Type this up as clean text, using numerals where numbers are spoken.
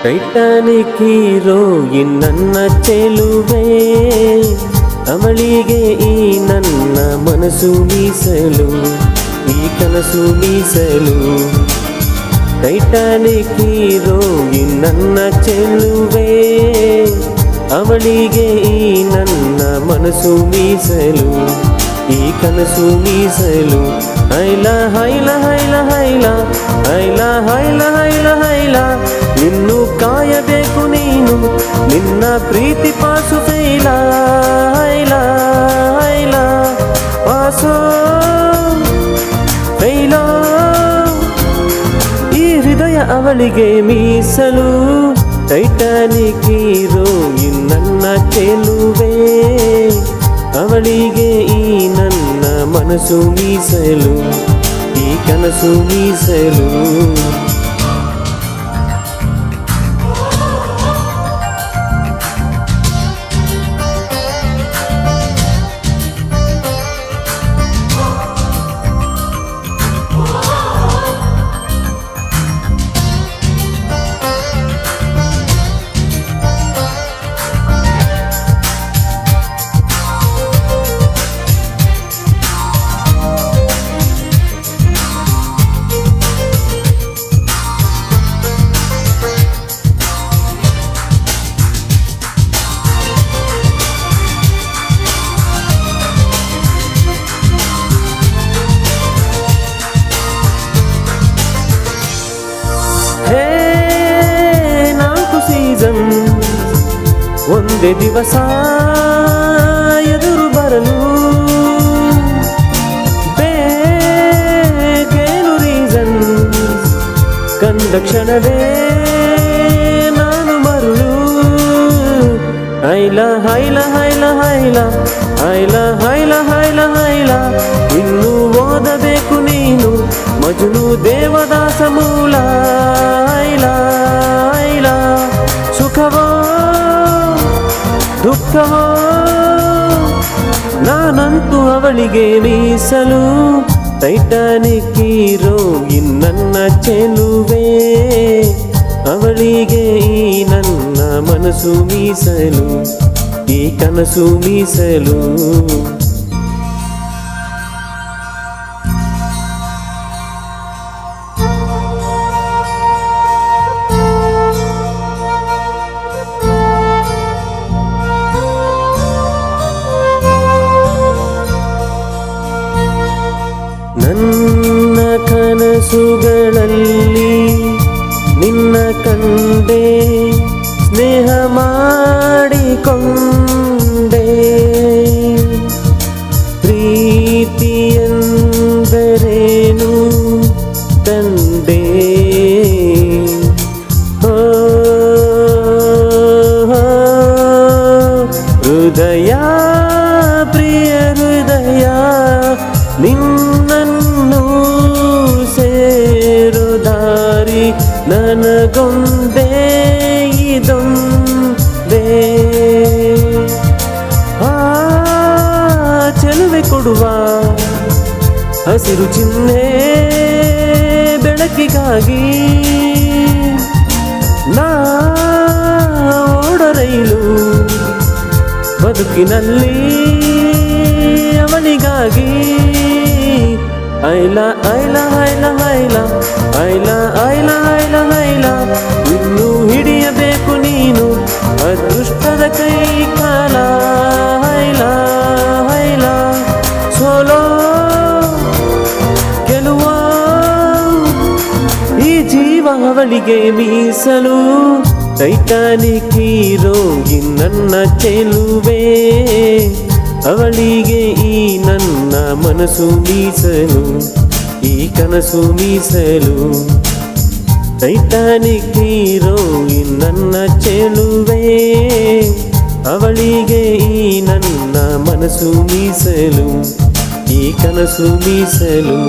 Titanic heroine ನನ್ನ ಚೆಲುವೆ, ಅವಳಿಗೆ ಈ ನನ್ನ ಮನಸ್ಸು ಮೀಸಲು, ಈ ಕನಸು ಮೀಸಲು. ಟೈಟಾನಿಕ್ ಹೀರೋಯಿನ್ ನನ್ನ ಚೆಲುವೆ, ಅವಳಿಗೆ ಈ ನನ್ನ ಮನಸ್ಸು ಮೀಸಲು, ಈ ಕನಸು ಮೀಸಲು. ಹೈಲ ಹೈಲ ಹೈಲ ಹೈಲ ಹೈಲ ಹೈಲ ಹೈಲ ಹೈಲ, ಇನ್ನು ಕಾಯಬೇಕು ನೀನು ನಿನ್ನ ಪ್ರೀತಿ ಪಾಸು ಫೈಲ. ಹೈಲ ಹೈಲ ಪಾಸೋ ಫೈಲ, ಈ ಹೃದಯ ಅವಳಿಗೆ ಮೀಸಲು. ಟೈಟಾನಿಕ್ ಹೀರೋಯಿನ್ ನನ್ನ ಚೆಲುವೆ, ಅವಳಿಗೆ ಈ ನನ್ನ ಮನಸ್ಸು ಮೀಸಲು, ಈ ಕನಸು ಮೀಸಲು. ಒಂದೇ ದಿವಸ ಎದುರು ಬರಲು ಬೇಕೇನು ರೀಸನ್, ಕಂಡ ಕ್ಷಣವೇ ನಾನು ಮರುಳು. ಹೈಲ ಹೈಲ ಹೈಲ ಹೈಲ ಹೈಲ ಹೈಲ ಹೈಲ ಹೈಲ, ಇನ್ನು ಓದಬೇಕು ನೀನು ಮಜ್ನು ದೇವದಾಸ ಮೂಲ. ಹೈಲ ಹೈಲ ಸುಖವೋ ದುಃಖವೋ ನಾನಂತೂ ಅವಳಿಗೆ ಮೀಸಲು. ಟೈಟಾನಿಕ್ ಹೀರೋಯಿನ್ ನನ್ನ ಚೆಲುವೆ, ಅವಳಿಗೆ ಈ ನನ್ನ ಮನಸ್ಸು ಮೀಸಲು, ಈ ಕನಸು ಮೀಸಲು. ನನ್ನ ಕನಸುಗಳಲ್ಲಿ ನಿನ್ನ ಕಂಡೆ, ಸ್ನೇಹ ಮಾಡಿಕೊಂಡೆ, ಪ್ರೀತಿಯೆಂದರೇನು ಕಂಡೆ. ಹೃದಯ ಪ್ರಿಯ ಹೃದಯ ನಿನ್ನನ್ನು ಸೇರು ದಾರಿ ನನಗೊಂದೇ ಇದೊಂದೇ. ಆ ಚೆಲುವೆ ಕೊಡುವ ಹಸಿರು ಚಿಹ್ನೆ ಬೆಳಕಿಗಾಗಿ ನಾ ಓಡ ರೈಲು ಬದುಕಿನಲ್ಲಿ ಅವನಿಗಾಗಿ. ಐಲ ಐಲ ಐಲ ಐಲ ಐಲ ಐಲ ಐಲ ಐಲ, ಇನ್ನು ಹಿಡಿಯಬೇಕು ನೀನು ಅದೃಷ್ಟದ ಕೈ ಕಾಲ. ಐಲ ಐಲ ಸೋಲೋ ಗೆಲುವ, ಈ ಜೀವ ಅವಳಿಗೆ ಮೀಸಲು. ಟೈಟಾನಿಕ್ ಹೀರೋಯಿನ್ ನನ್ನ ಚೆಲುವೆ, ಅವಳಿಗೆ ಈ ನನ್ನ ಮನಸ್ಸು ಮೀಸಲು, ಈ ಕನಸು ಮೀಸಲು. ಟೈಟಾನಿಕ್ ಹೀರೋಯಿನ್ ನನ್ನ ಚೆಲುವೆ, ಅವಳಿಗೆ ಈ ನನ್ನ ಮನಸ್ಸು ಮೀಸಲು, ಈ ಕನಸು ಮೀಸಲು.